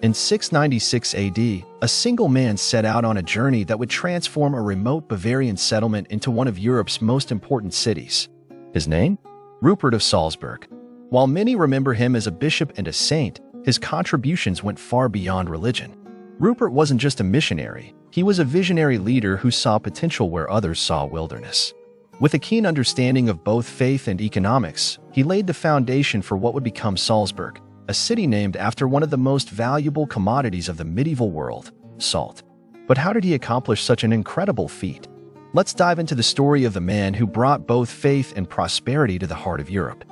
In 696 AD, a single man set out on a journey that would transform a remote Bavarian settlement into one of Europe's most important cities. His name? Rupert of Salzburg. While many remember him as a bishop and a saint, his contributions went far beyond religion. Rupert wasn't just a missionary, he was a visionary leader who saw potential where others saw wilderness. With a keen understanding of both faith and economics, he laid the foundation for what would become Salzburg, a city named after one of the most valuable commodities of the medieval world, salt. But how did he accomplish such an incredible feat? Let's dive into the story of the man who brought both faith and prosperity to the heart of Europe.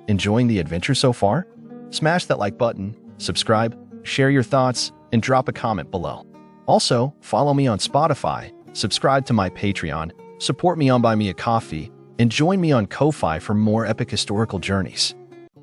Enjoying the adventure so far? Smash that like button, subscribe, share your thoughts, and drop a comment below. Also, follow me on Spotify, subscribe to my Patreon, support me on Buy Me a Coffee, and join me on Ko-Fi for more epic historical journeys.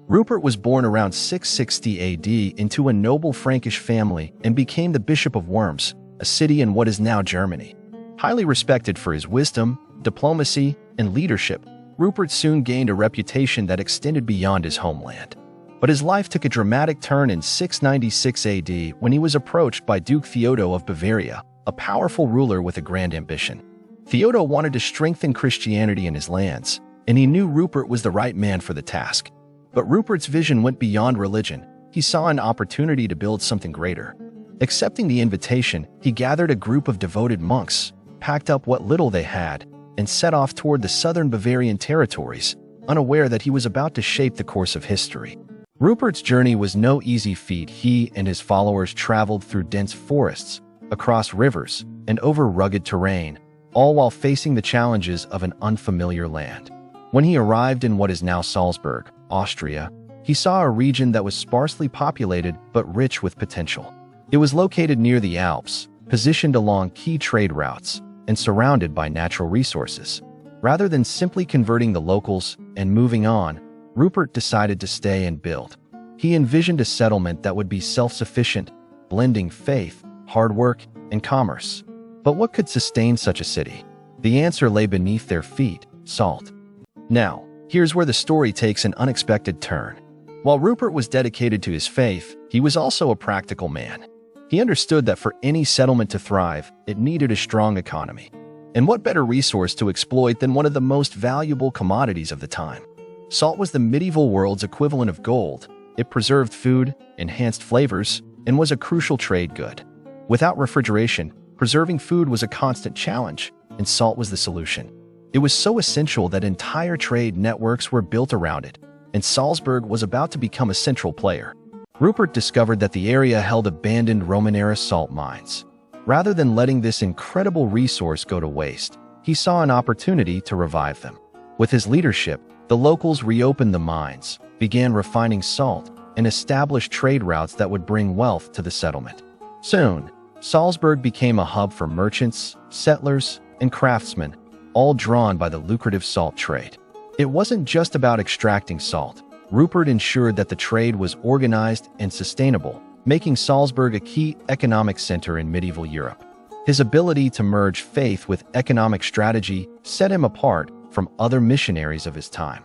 Rupert was born around 660 AD into a noble Frankish family and became the Bishop of Worms, a city in what is now Germany. Highly respected for his wisdom, diplomacy, and leadership, Rupert soon gained a reputation that extended beyond his homeland. But his life took a dramatic turn in 696 AD when he was approached by Duke Theodo of Bavaria, a powerful ruler with a grand ambition. Theodo wanted to strengthen Christianity in his lands, and he knew Rupert was the right man for the task. But Rupert's vision went beyond religion. He saw an opportunity to build something greater. Accepting the invitation, he gathered a group of devoted monks, packed up what little they had, and set off toward the southern Bavarian territories, unaware that he was about to shape the course of history. Rupert's journey was no easy feat. He and his followers traveled through dense forests, across rivers, and over rugged terrain, all while facing the challenges of an unfamiliar land. When he arrived in what is now Salzburg, Austria, he saw a region that was sparsely populated but rich with potential. It was located near the Alps, positioned along key trade routes, and surrounded by natural resources. Rather than simply converting the locals and moving on, Rupert decided to stay and build. He envisioned a settlement that would be self-sufficient, blending faith, hard work, and commerce. But what could sustain such a city? The answer lay beneath their feet: salt. Now, here's where the story takes an unexpected turn. While Rupert was dedicated to his faith, he was also a practical man. He understood that for any settlement to thrive, it needed a strong economy. And what better resource to exploit than one of the most valuable commodities of the time? Salt was the medieval world's equivalent of gold. It preserved food, enhanced flavors, and was a crucial trade good. Without refrigeration, preserving food was a constant challenge, and salt was the solution. It was so essential that entire trade networks were built around it, and Salzburg was about to become a central player. Rupert discovered that the area held abandoned Roman-era salt mines. Rather than letting this incredible resource go to waste, he saw an opportunity to revive them. With his leadership, the locals reopened the mines, began refining salt, and established trade routes that would bring wealth to the settlement. Soon, Salzburg became a hub for merchants, settlers, and craftsmen, all drawn by the lucrative salt trade. It wasn't just about extracting salt. Rupert ensured that the trade was organized and sustainable, making Salzburg a key economic center in medieval Europe. His ability to merge faith with economic strategy set him apart from other missionaries of his time.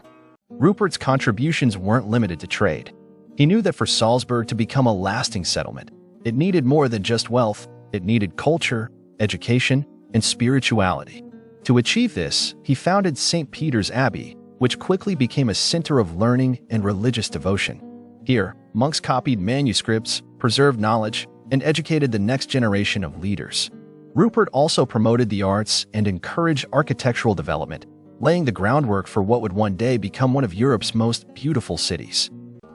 Rupert's contributions weren't limited to trade. He knew that for Salzburg to become a lasting settlement, it needed more than just wealth. It needed culture, education, and spirituality. To achieve this, he founded St. Peter's Abbey, which quickly became a center of learning and religious devotion. Here, monks copied manuscripts, preserved knowledge, and educated the next generation of leaders. Rupert also promoted the arts and encouraged architectural development, laying the groundwork for what would one day become one of Europe's most beautiful cities.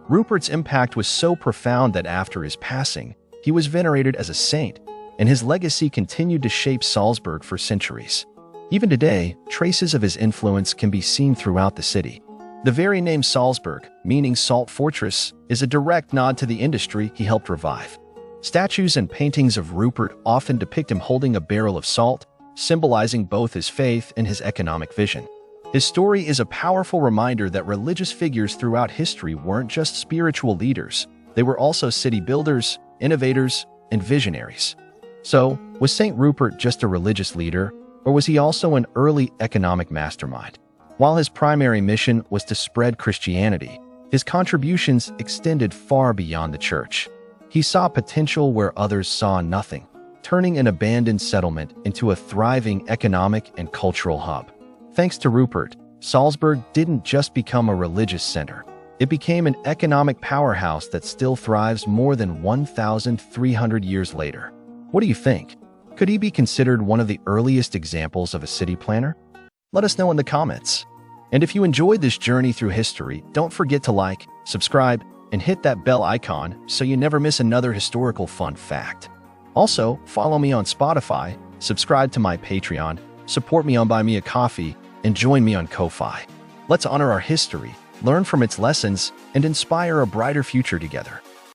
Rupert's impact was so profound that after his passing, he was venerated as a saint, and his legacy continued to shape Salzburg for centuries. Even today, traces of his influence can be seen throughout the city. The very name Salzburg, meaning Salt Fortress, is a direct nod to the industry he helped revive. Statues and paintings of Rupert often depict him holding a barrel of salt, symbolizing both his faith and his economic vision. His story is a powerful reminder that religious figures throughout history weren't just spiritual leaders, they were also city builders, innovators, and visionaries. So, was Saint Rupert just a religious leader, or was he also an early economic mastermind? While his primary mission was to spread Christianity, his contributions extended far beyond the church. He saw potential where others saw nothing, turning an abandoned settlement into a thriving economic and cultural hub. Thanks to Rupert, Salzburg didn't just become a religious center. It became an economic powerhouse that still thrives more than 1,300 years later. What do you think? Could he be considered one of the earliest examples of a city planner? Let us know in the comments. And if you enjoyed this journey through history, don't forget to like, subscribe, and hit that bell icon so you never miss another historical fun fact. Also, follow me on Spotify, subscribe to my Patreon, support me on Buy Me a Coffee, and join me on Ko-Fi. Let's honor our history, learn from its lessons, and inspire a brighter future together.